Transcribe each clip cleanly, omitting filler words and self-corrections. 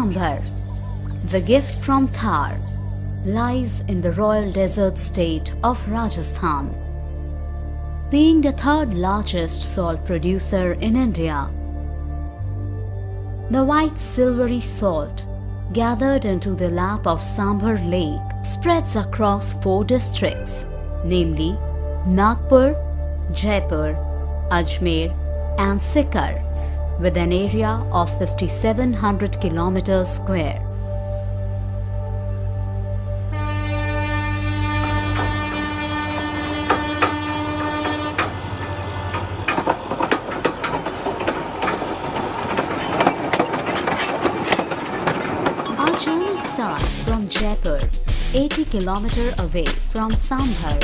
Sambhar, the gift from Thar, lies in the royal desert state of Rajasthan. Being the third largest salt producer in India, the white silvery salt gathered into the lap of Sambhar Lake spreads across 4 districts, namely Nagpur, Jaipur, Ajmer and Sikar, with an area of 5,700 kilometers square. Our journey starts from Jaipur, 80 kilometers away from Sambhar.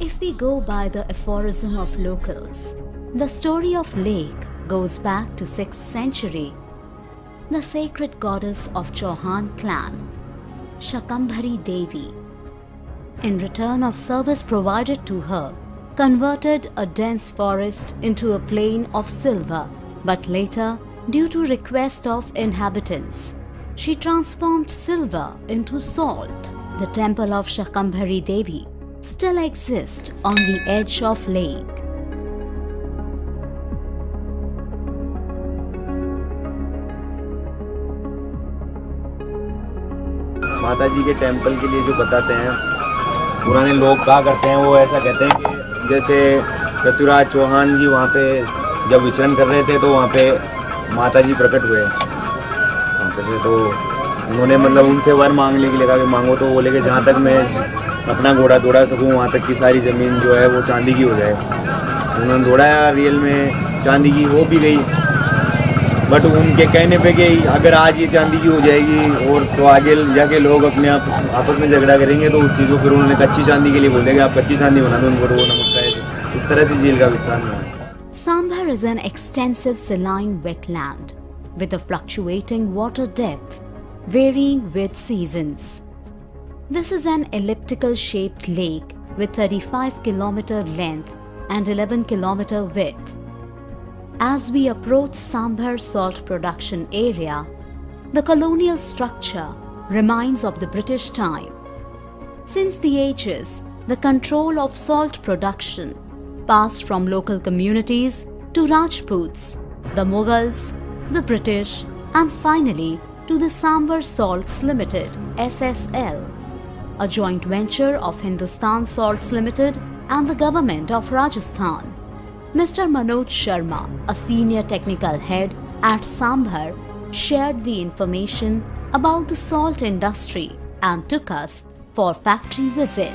If we go by the aphorism of locals, the story of lake goes back to 6th century. The sacred goddess of Chauhan clan, Shakambhari Devi, in return of service provided to her, converted a dense forest into a plain of silver, but later, due to request of inhabitants, she transformed silver into salt. The temple of Shakambhari Devi still exist on the edge of lake. माता जी के temple के लिए जो बताते हैं, पुराने लोग कहा करते हैं, वो ऐसा कहते हैं कि जैसे पृथ्वीराज चौहान जी वहाँ पे जब विचरण कर रहे थे तो वहाँ पे माता जी प्रकट हुए वहाँ पे से, तो उन्होंने मतलब उनसे वर मांगने के लिए कहा कि मांगो, तो बोले कि जहाँ तक मैं अपना घोड़ा दौड़ा सकूँ वहाँ तक की सारी ज़मीन जो है वो चांदी की हो जाए। उन्होंने दौड़ाया, रियल में चांदी की हो भी गई, बट उनके कहने पे कि अगर आज ये चांदी की हो जाएगी और तो आगे जाके लोग अपने आपस में झगड़ा करेंगे, तो उस चीज़ को फिर उन्होंने कच्ची चांदी के लिए बोले कि आप कच्ची चांदी बना दो उनको, तो वो नमक का इस तरह से झील का विस्तार हुआ है। Sambhar is an extensive saline wetland with a fluctuating water depth varying with seasons. This is an elliptical shaped lake with 35 km length and 11 km width. As we approach Sambhar salt production area, the colonial structure reminds of the British time. Since the ages, the control of salt production passed from local communities to Rajputs, the Mughals, the British, and finally to the Sambhar Salts Limited (SSL), a joint venture of Hindustan Salts Limited and the government of Rajasthan. Mr. Manoj Sharma, a senior technical head at Sambhar, shared the information about the salt industry and took us for factory visit.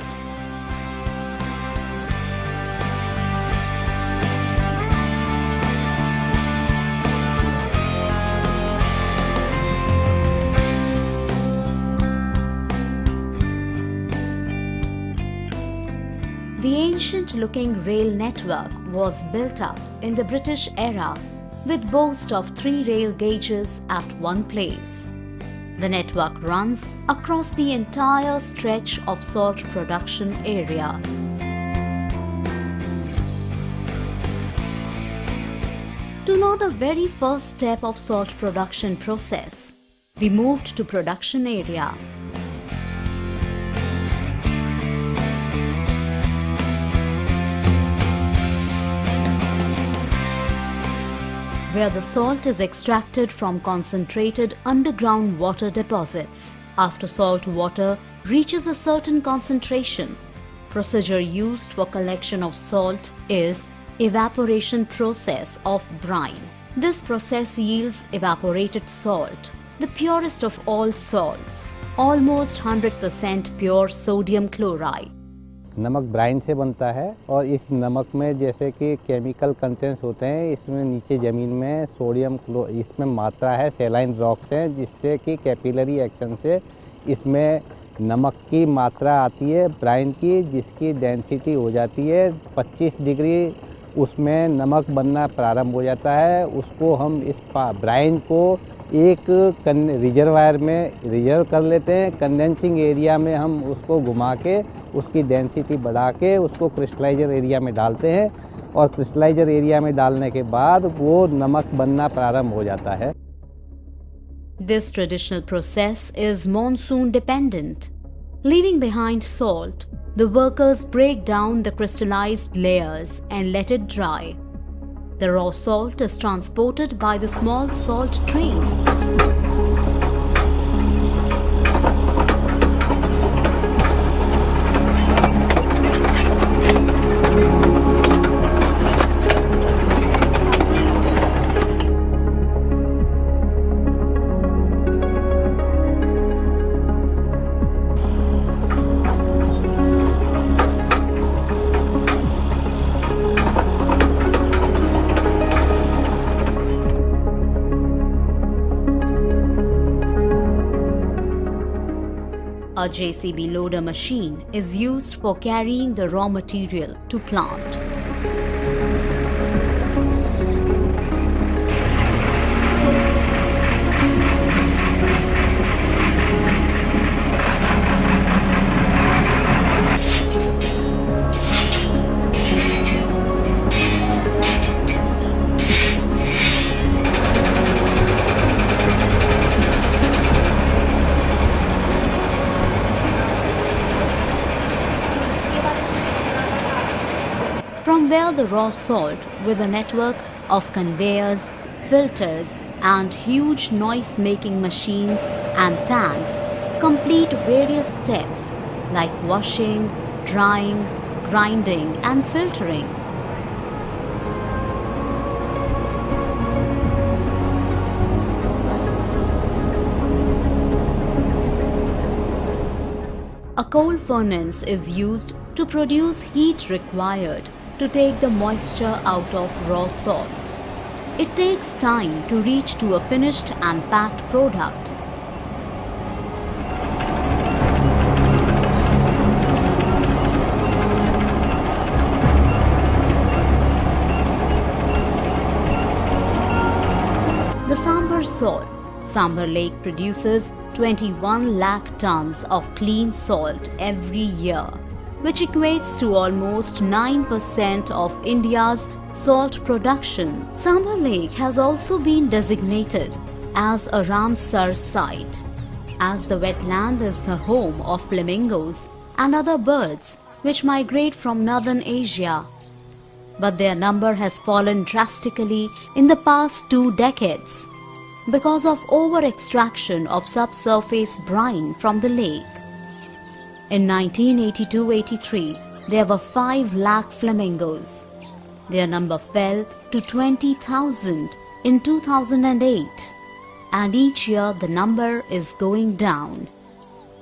The ancient-looking rail network was built up in the British era with boast of 3 rail gauges at one place. The network runs across the entire stretch of salt production area. To know the very first step of salt production process, we moved to production area. Where the salt is extracted from concentrated underground water deposits. After salt water reaches a certain concentration, procedure used for collection of salt is evaporation process of brine. This process yields evaporated salt, the purest of all salts, almost 100% pure sodium chloride. नमक Bryan से बनता है और इस नमक में जैसे कि केमिकल कंटेंट्स होते हैं, इसमें नीचे ज़मीन में सोडियम इसमें मात्रा है, सेलाइन रॉक्स हैं, जिससे कि कैपिलरी एक्शन से इसमें नमक की मात्रा आती है ब्राइन की, जिसकी डेंसिटी हो जाती है 25 डिग्री, उसमें नमक बनना प्रारंभ हो जाता है। उसको हम इस ब्राइन को एक रिजर्वायर में रिजर्व कर लेते हैं। कंडेंसिंग एरिया में हम उसको घुमा के उसकी डेंसिटी बढ़ा के उसको क्रिस्टलाइजर एरिया में डालते हैं, और क्रिस्टलाइजर एरिया में डालने के बाद वो नमक बनना प्रारंभ हो जाता है। This traditional process is monsoon dependent. Leaving behind salt, the workers break down the crystallized layers and let it dry. The raw salt is transported by the small salt train. A JCB loader machine is used for carrying the raw material to plant. From where the raw salt, with a network of conveyors, filters and huge noise-making machines and tanks, complete various steps like washing, drying, grinding and filtering. A coal furnace is used to produce heat required to take the moisture out of raw salt. It takes time to reach to a finished and packed product. The Sambhar salt. Sambhar Lake produces 21 lakh tons of clean salt every year, which equates to almost 9% of India's salt production. Sambhar Lake has also been designated as a Ramsar site, as the wetland is the home of flamingos and other birds which migrate from northern Asia. But their number has fallen drastically in the past 2 decades because of over-extraction of subsurface brine from the lake. In 1982-83, there were 5 lakh flamingos. Their number fell to 20,000 in 2008, and each year the number is going down.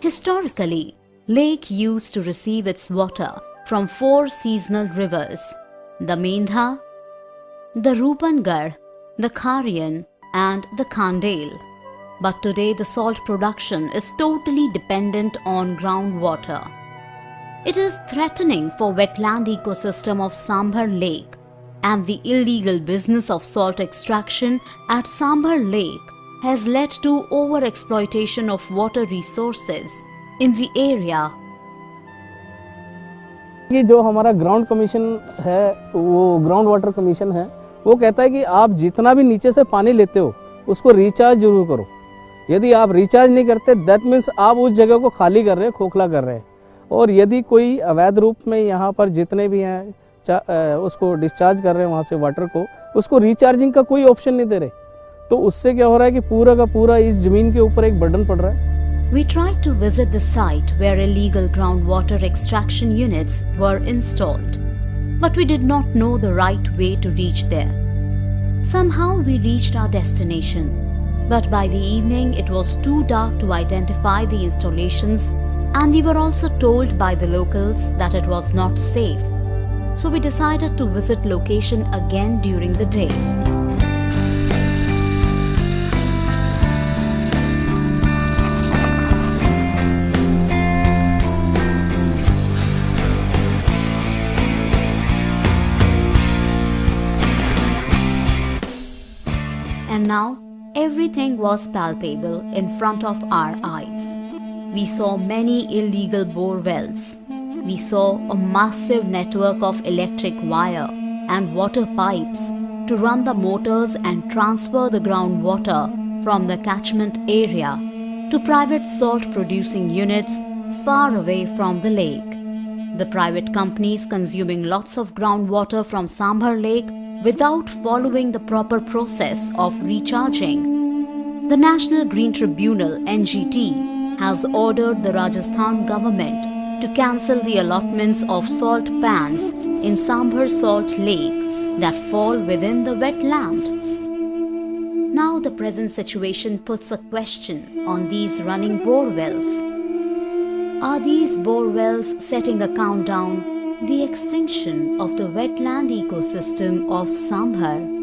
Historically, lake used to receive its water from 4 seasonal rivers: the Mendha, the Rupangarh, the Kharian and the Khandel. But today the salt production is totally dependent on groundwater. It is threatening for wetland ecosystem of Sambhar Lake, and the illegal business of salt extraction at Sambhar Lake has led to over-exploitation of water resources in the area. ये जो हमारा ground commission है, वो ground water commission है, वो कहता है कि आप जितना भी नीचे से पानी लेते हो उसको रिचार्ज जरूर करो। यदि आप रिचार्ज नहीं करते, दैट मीन्स आप उस जगह को खाली कर रहे हैं, खोखला कर रहे हैं। और यदि कोई अवैध रूप में यहाँ पर जितने भी हैं उसको डिस्चार्ज कर रहे हैं वहाँ से वाटर को, उसको रिचार्जिंग का कोई ऑप्शन नहीं दे रहे, तो उससे क्या हो रहा है कि पूरा का पूरा इस जमीन के ऊपर एक बर्डन पड़ रहा है। We tried to visit the site where illegal groundwater extraction units were installed, but we did not know the right way to reach there. Somehow we reached our destination, but by the evening it was too dark to identify the installations, and we were also told by the locals that it was not safe. So we decided to visit location again during the day. Now, everything was palpable in front of our eyes. We saw many illegal bore wells. We saw a massive network of electric wire and water pipes to run the motors and transfer the groundwater from the catchment area to private salt producing units far away from the lake. The private companies consuming lots of groundwater from Sambhar Lake without following the proper process of recharging. The National Green Tribunal (NGT) has ordered the Rajasthan government to cancel the allotments of salt pans in Sambhar Salt Lake that fall within the wetland. Now the present situation puts a question on these running bore wells. Are these bore wells setting a countdown the extinction of the wetland ecosystem of Sambhar?